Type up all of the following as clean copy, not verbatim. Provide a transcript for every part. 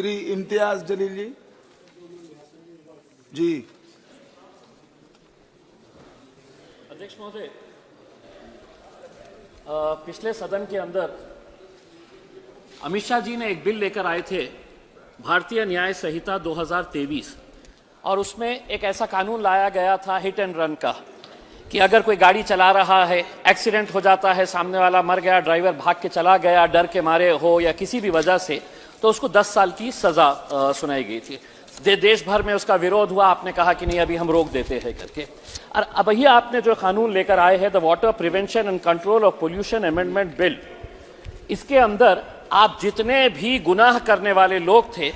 श्री इम्तियाज जलील जी। जी अध्यक्ष महोदय, पिछले सदन के अंदर अमित शाह जी ने एक बिल लेकर आए थे, भारतीय न्याय संहिता 2023, और उसमें एक ऐसा कानून लाया गया था हिट एंड रन का, कि अगर कोई गाड़ी चला रहा है, एक्सीडेंट हो जाता है, सामने वाला मर गया, ड्राइवर भाग के चला गया डर के मारे हो या किसी भी वजह से, तो उसको 10 साल की सजा सुनाई गई थी। देश भर में उसका विरोध हुआ, आपने कहा कि नहीं अभी हम रोक देते हैं करके। और अब ही आपने जो कानून लेकर आए हैं, the water prevention and control of pollution amendment bill, इसके अंदर आप जितने भी गुनाह करने वाले लोग थे,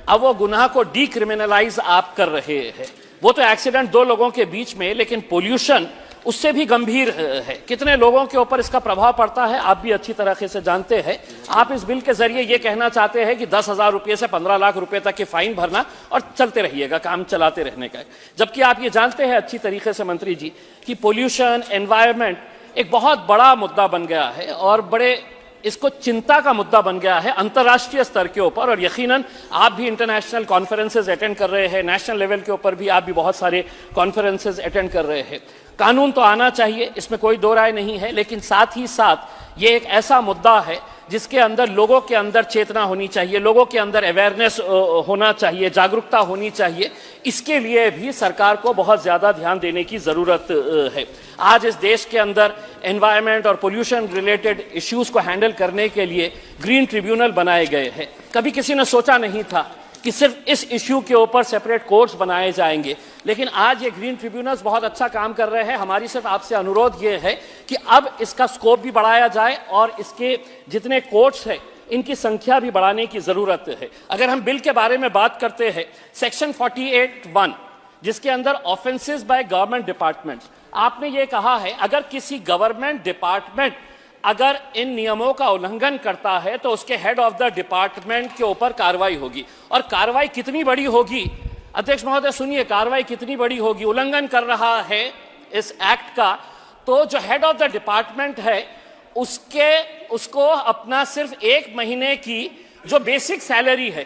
अब वो गुनाह को डीक्रिमिनलाइज आप कर रहे हैं। वो तो एक्सीडेंट 2 लोगों के बीच में, लेकिन पोल्यूशन उससे भी गंभीर है। कितने लोगों के ऊपर इसका प्रभाव पड़ता है आप भी अच्छी तरह से जानते हैं। आप इस बिल के जरिए ये कहना चाहते हैं कि 10,000 रुपये से 15 लाख रुपए तक के फाइन भरना और चलते रहिएगा, काम चलाते रहने का। जबकि आप ये जानते हैं अच्छी तरीके से मंत्री जी कि पोल्यूशन, एनवायरमेंट एक बहुत बड़ा मुद्दा बन गया है और बड़े इसको चिंता का मुद्दा बन गया है अंतर्राष्ट्रीय स्तर के ऊपर। और यकीनन आप भी इंटरनेशनल कॉन्फ्रेंसेज अटेंड कर रहे हैं, नेशनल लेवल के ऊपर भी आप भी बहुत सारे कॉन्फ्रेंसेज अटेंड कर रहे हैं। कानून तो आना चाहिए, इसमें कोई दो राय नहीं है, लेकिन साथ ही साथ ये एक ऐसा मुद्दा है जिसके अंदर लोगों के अंदर चेतना होनी चाहिए, लोगों के अंदर अवेयरनेस होना चाहिए, जागरूकता होनी चाहिए। इसके लिए भी सरकार को बहुत ज़्यादा ध्यान देने की ज़रूरत है। आज इस देश के अंदर एनवायरनमेंट और पोल्यूशन रिलेटेड इश्यूज़ को हैंडल करने के लिए ग्रीन ट्रिब्यूनल बनाए गए हैं। कभी किसी ने सोचा नहीं था कि सिर्फ इस इश्यू के ऊपर सेपरेट कोर्ट्स बनाए जाएंगे, लेकिन आज ये ग्रीन ट्रिब्यूनल्स बहुत अच्छा काम कर रहे हैं। हमारी सिर्फ आपसे अनुरोध ये है कि अब इसका स्कोप भी बढ़ाया जाए और इसके जितने कोर्ट्स हैं इनकी संख्या भी बढ़ाने की जरूरत है। अगर हम बिल के बारे में बात करते हैं, सेक्शन 48(1) जिसके अंदर ऑफेंसेस बाय गवर्नमेंट डिपार्टमेंट, आपने ये कहा है अगर किसी गवर्नमेंट डिपार्टमेंट अगर इन नियमों का उल्लंघन करता है तो उसके हेड ऑफ द डिपार्टमेंट के ऊपर कार्रवाई होगी। और कार्रवाई कितनी बड़ी होगी अध्यक्ष महोदय, सुनिए, कार्रवाई कितनी बड़ी होगी। उल्लंघन कर रहा है इस एक्ट का, तो जो हेड ऑफ द डिपार्टमेंट है उसको अपना सिर्फ 1 महीने की जो बेसिक सैलरी है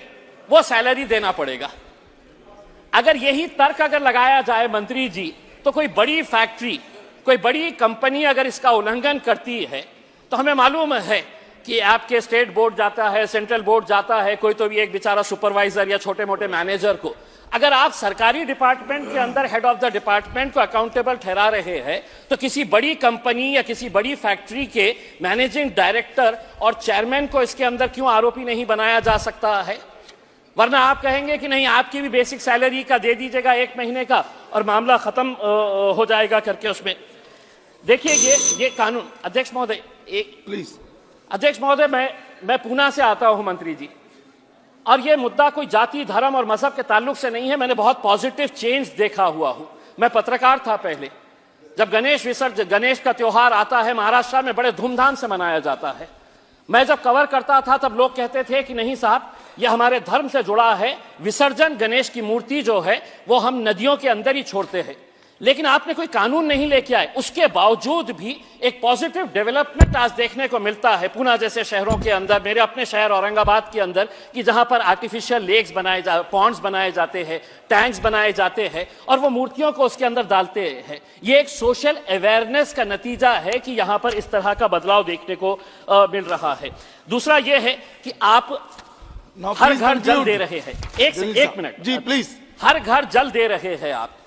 वो सैलरी देना पड़ेगा। अगर यही तर्क अगर लगाया जाए मंत्री जी, तो कोई बड़ी फैक्ट्री, कोई बड़ी कंपनी अगर इसका उल्लंघन करती है तो हमें मालूम है कि आपके स्टेट बोर्ड जाता है, सेंट्रल बोर्ड जाता है, कोई तो भी एक बेचारा सुपरवाइजर या छोटे मोटे मैनेजर को, अगर आप सरकारी डिपार्टमेंट के अंदर हेड ऑफ द डिपार्टमेंट को अकाउंटेबल ठहरा रहे हैं, तो किसी बड़ी कंपनी या किसी बड़ी फैक्ट्री के मैनेजिंग डायरेक्टर और चेयरमैन को इसके अंदर क्यों आरोपी नहीं बनाया जा सकता है? वरना आप कहेंगे कि नहीं आपकी भी बेसिक सैलरी का दे दीजिएगा 1 महीने का और मामला खत्म हो जाएगा करके। उसमें देखिए ये कानून, अध्यक्ष महोदय एक प्लीज। अध्यक्ष महोदय, मैं पूना से आता हूं मंत्री जी, और ये मुद्दा कोई जाति, धर्म और मजहब के ताल्लुक से नहीं है। मैंने बहुत पॉजिटिव चेंज देखा हुआ हूं। मैं पत्रकार था पहले। जब गणेश का त्योहार आता है महाराष्ट्र में बड़े धूमधाम से मनाया जाता है। मैं जब कवर करता था तब लोग कहते थे कि नहीं साहब ये हमारे धर्म से जुड़ा है, विसर्जन गणेश की मूर्ति जो है वो हम नदियों के अंदर ही छोड़ते हैं। लेकिन आपने कोई कानून नहीं लेके आए, उसके बावजूद भी एक पॉजिटिव डेवलपमेंट आज देखने को मिलता है पूना जैसे शहरों के अंदर, मेरे अपने शहर औरंगाबाद के अंदर, कि जहां पर आर्टिफिशियल लेक्स पॉन्ड्स बनाए जाते हैं, टैंक्स बनाए जाते हैं और वो मूर्तियों को उसके अंदर डालते हैं। ये एक सोशल अवेयरनेस का नतीजा है कि यहां पर इस तरह का बदलाव देखने को मिल रहा है। दूसरा ये है कि आप हर घर जल दे रहे हैं। एक मिनट जी प्लीज। हर घर जल दे रहे हैं आप,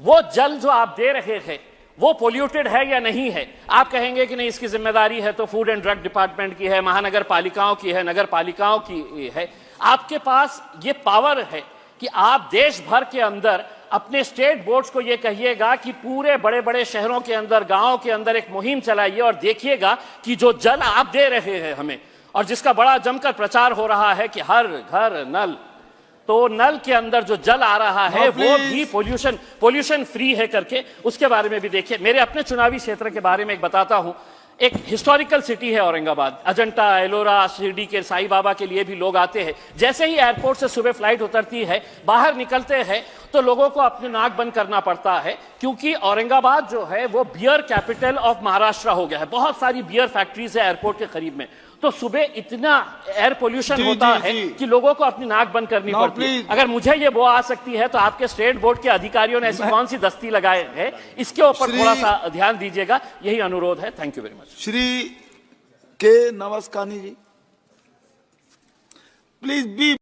वो जल जो आप दे रहे हैं वो पोल्यूटेड है या नहीं है? आप कहेंगे कि नहीं इसकी जिम्मेदारी है तो फूड एंड ड्रग डिपार्टमेंट की है, महानगर पालिकाओं की है, नगर पालिकाओं की है। आपके पास ये पावर है कि आप देश भर के अंदर अपने स्टेट बोर्ड्स को ये कहिएगा कि पूरे बड़े बड़े शहरों के अंदर, गांवों के अंदर एक मुहिम चलाइए और देखिएगा कि जो जल आप दे रहे हैं हमें, और जिसका बड़ा जमकर प्रचार हो रहा है कि हर घर नल, तो नल के अंदर जो जल आ रहा है वो भी पोल्यूशन फ्री है करके, उसके बारे में भी देखिए। मेरे अपने चुनावी क्षेत्र के बारे में एक बताता हूं। एक हिस्टोरिकल सिटी है औरंगाबाद, अजंता, एलोरा, शिरडी के साईं बाबा के लिए भी लोग आते हैं। जैसे ही एयरपोर्ट से सुबह फ्लाइट उतरती है, बाहर निकलते हैं तो लोगों को अपने नाक बंद करना पड़ता है, क्योंकि औरंगाबाद जो है वो बियर कैपिटल ऑफ महाराष्ट्र हो गया है। बहुत सारी बियर फैक्ट्रीज है एयरपोर्ट के करीब में, तो सुबह इतना एयर पोल्यूशन होता है कि लोगों को अपनी नाक बंद करनी पड़ती है। अगर मुझे ये वो आ सकती है तो आपके स्टेट बोर्ड के अधिकारियों ने ऐसी कौन सी दस्ती लगाए है, इसके ऊपर थोड़ा सा ध्यान दीजिएगा, यही अनुरोध है। Thank you very much. Shri के नवस्कानी जी, प्लीज बी